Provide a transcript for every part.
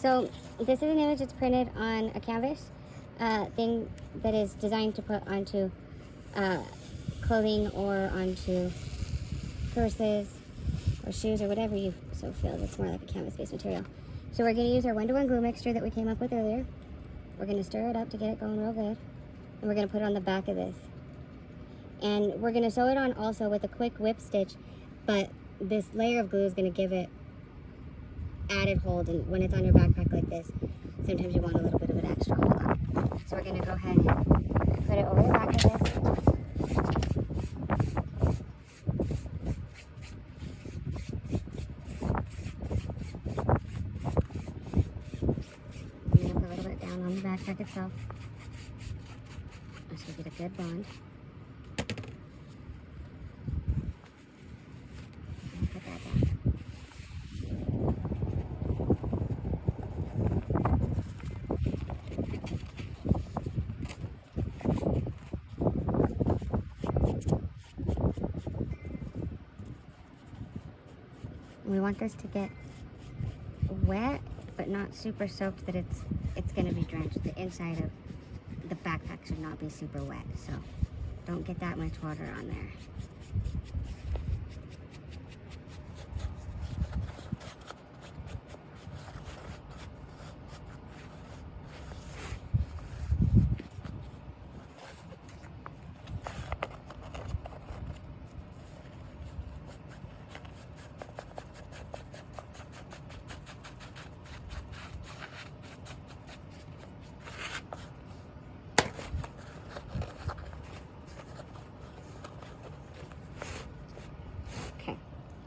So this is an image that's printed on a canvas thing that is designed to put onto clothing or onto purses or shoes or whatever you so feel. It's more like a canvas-based material. So we're going to use our 1-to-1 glue mixture that we came up with earlier. We're going to stir it up to get it going real good. And we're going to put it on the back of this. And we're going to sew it on also with a quick whip stitch, but this layer of glue is going to give it added hold, and when it's on your backpack like this, sometimes you want a little bit of an extra hold on. So we're going to go ahead and put it over the back of this. I'm going to put a little bit down on the backpack itself, so we get a good bond. And put that down. We want this to get wet, but not super soaked that it's going to be drenched. The inside of the backpack should not be super wet, so don't get that much water on there.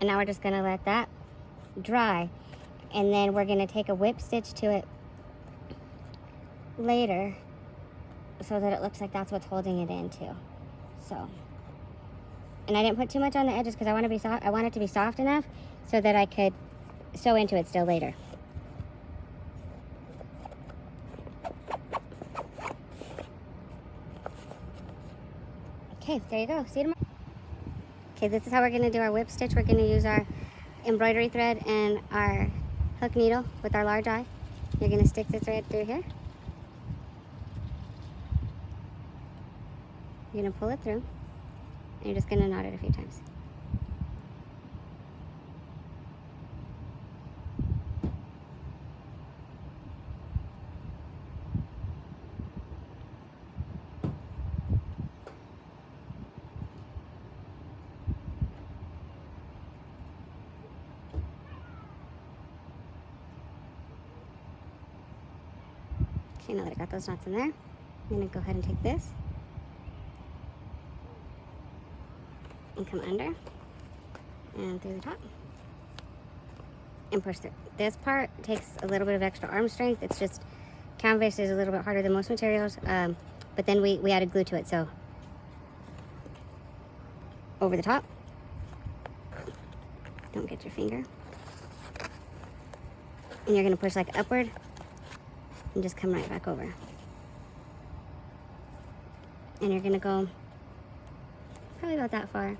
And now we're just going to let that dry. And then we're going to take a whip stitch to it later so that it looks like that's what's holding it in too. So, and I didn't put too much on the edges because I want it to be soft enough so that I could sew into it still later. Okay, there you go. See you tomorrow. Okay, this is how we're going to do our whip stitch. We're going to use our embroidery thread and our hook needle with our large eye. You're going to stick the thread through here. You're going to pull it through, and you're just going to knot it a few times. Okay, now that I got those knots in there, I'm going to go ahead and take this and come under and through the top and push through. This part takes a little bit of extra arm strength. It's just canvas is a little bit harder than most materials, but then we added glue to it, so over the top. Don't get your finger. And you're going to push like upward and just come right back over. And you're going to go probably about that far.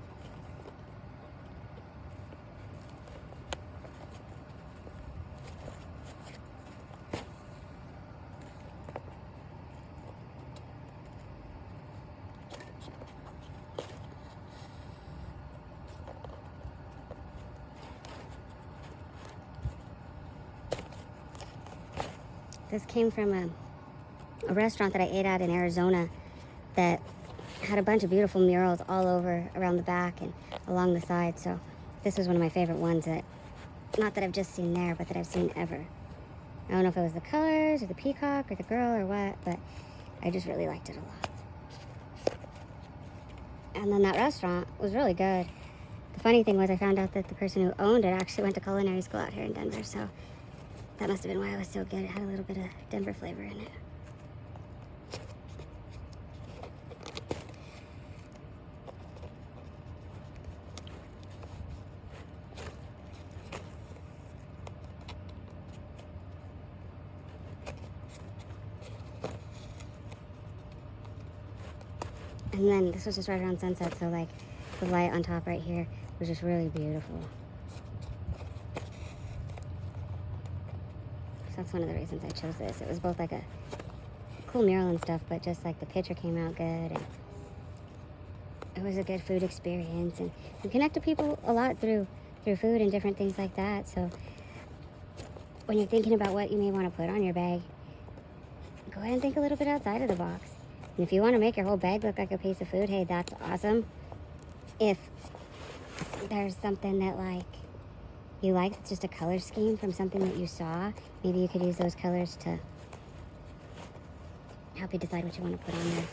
This came from a restaurant that I ate at in Arizona that had a bunch of beautiful murals all over around the back and along the side. So this was one of my favorite ones that, not that I've just seen there, but that I've seen ever. I don't know if it was the colors or the peacock or the girl or what, but I just really liked it a lot. And then that restaurant was really good. The funny thing was I found out that the person who owned it actually went to culinary school out here in Denver, so that must have been why it was so good. It had a little bit of Denver flavor in it. And then this was just right around sunset, so like the light on top right here was just really beautiful. So that's one of the reasons I chose this. It was both like a cool mural and stuff, but just like the picture came out good, and it was a good food experience, and you connect to people a lot through food and different things like that. So when you're thinking about what you may want to put on your bag, go ahead and think a little bit outside of the box. And if you want to make your whole bag look like a piece of food, hey, that's awesome. If there's something that like you like, it's just a color scheme from something that you saw, maybe you could use those colors to help you decide what you want to put on there.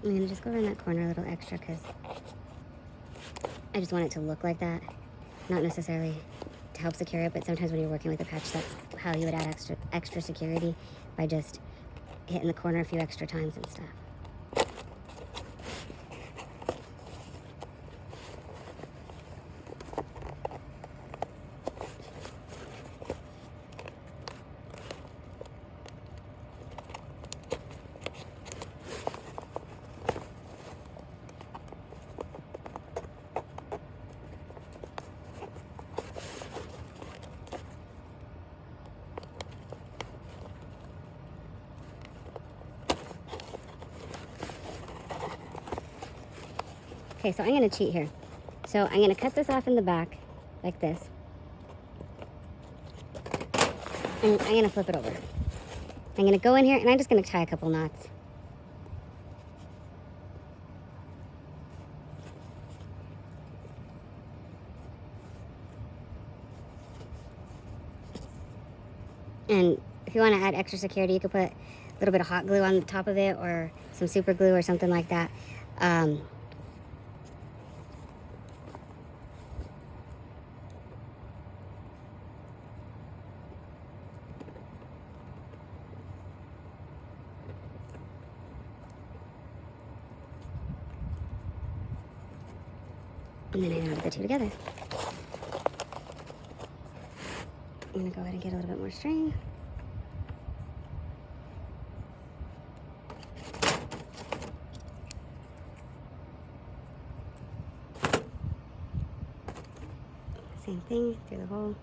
I'm going to just go around that corner a little extra because I just want it to look like that. Not necessarily to help secure it, but sometimes when you're working with a patch, that's how you would add extra security, by just hitting the corner a few extra times and stuff. Okay, so I'm going to cheat here. So I'm going to cut this off in the back, like this. And I'm going to flip it over. I'm going to go in here, and I'm just going to tie a couple knots. And if you want to add extra security, you could put a little bit of hot glue on the top of it, or some super glue or something like that. And then I knotted the two together. I'm going to go ahead and get a little bit more string. Same thing through the hole.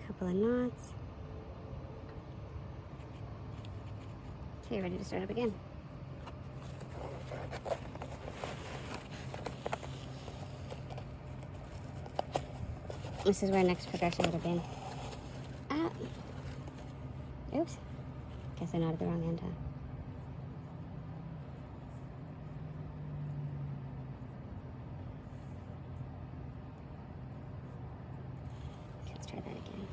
Couple of knots. Okay, ready to start up again. This is where next progression would have been. Oops. Guess I knotted the wrong end, huh? Let's try that again.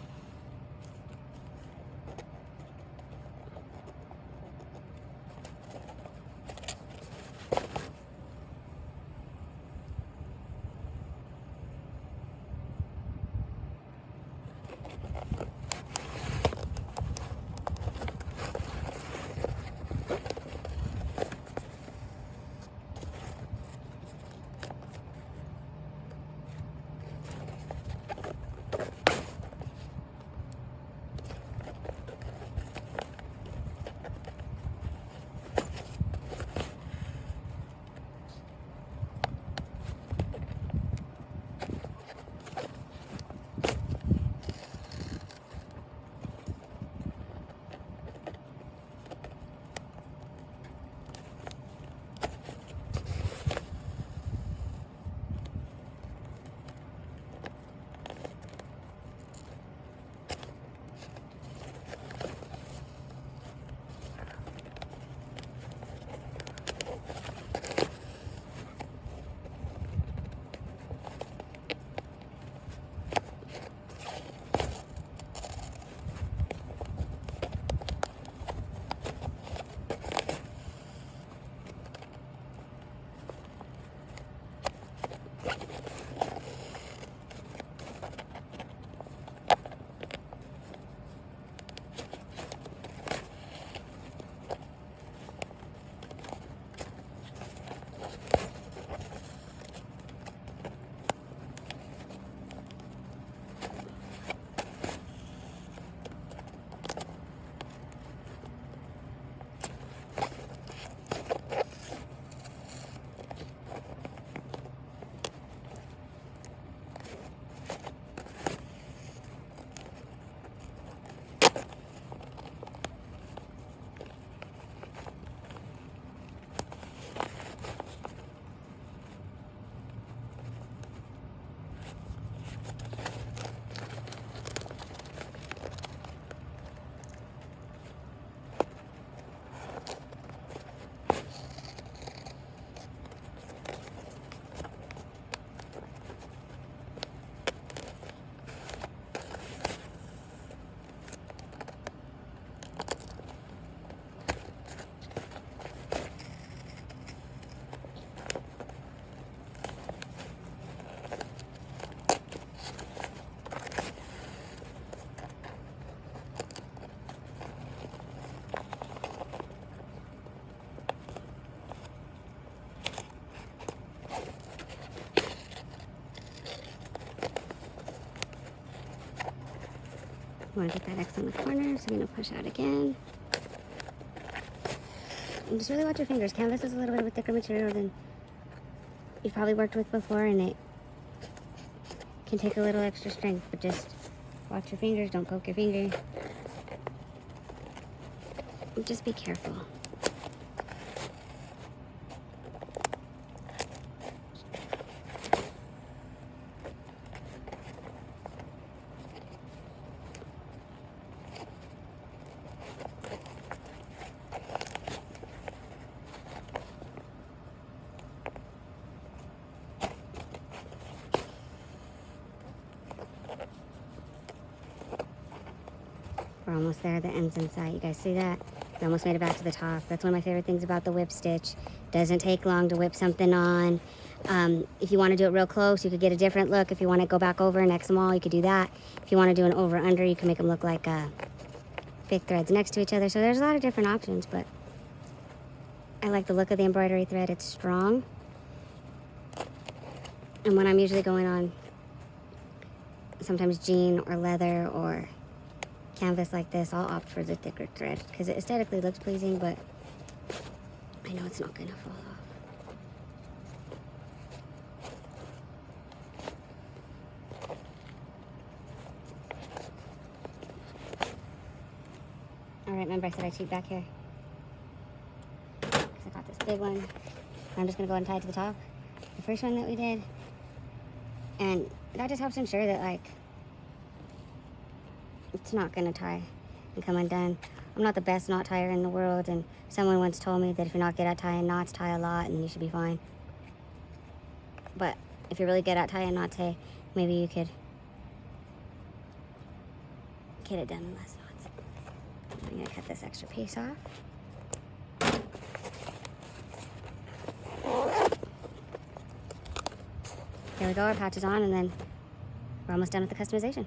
want to get that X on the corner, so I'm going to push out again. And just really watch your fingers. Canvas is a little bit of a thicker material than you've probably worked with before, and it can take a little extra strength, but just watch your fingers, don't poke your finger. And just be careful. We're almost there, the end's in sight. You guys see that? We almost made it back to the top. That's one of my favorite things about the whip stitch. Doesn't take long to whip something on. If you want to do it real close, you could get a different look. If you want to go back over and X them all, you could do that. If you want to do an over-under, you can make them look like fake threads next to each other. So there's a lot of different options, but I like the look of the embroidery thread. It's strong. And when I'm usually going on sometimes jean or leather or canvas like this, I'll opt for the thicker thread because it aesthetically looks pleasing, but I know it's not going to fall off. All right, remember I said I cheat back here? Because I got this big one. I'm just going to go and tie it to the top. The first one that we did. And that just helps ensure that, like, it's not going to tie and come undone. I'm not the best knot tier in the world, and someone once told me that if you're not good at tying knots, tie a lot and you should be fine. But if you're really good at tying knots, hey, maybe you could get it done in less knots. I'm going to cut this extra piece off. There we go, our patch is on, and then we're almost done with the customization.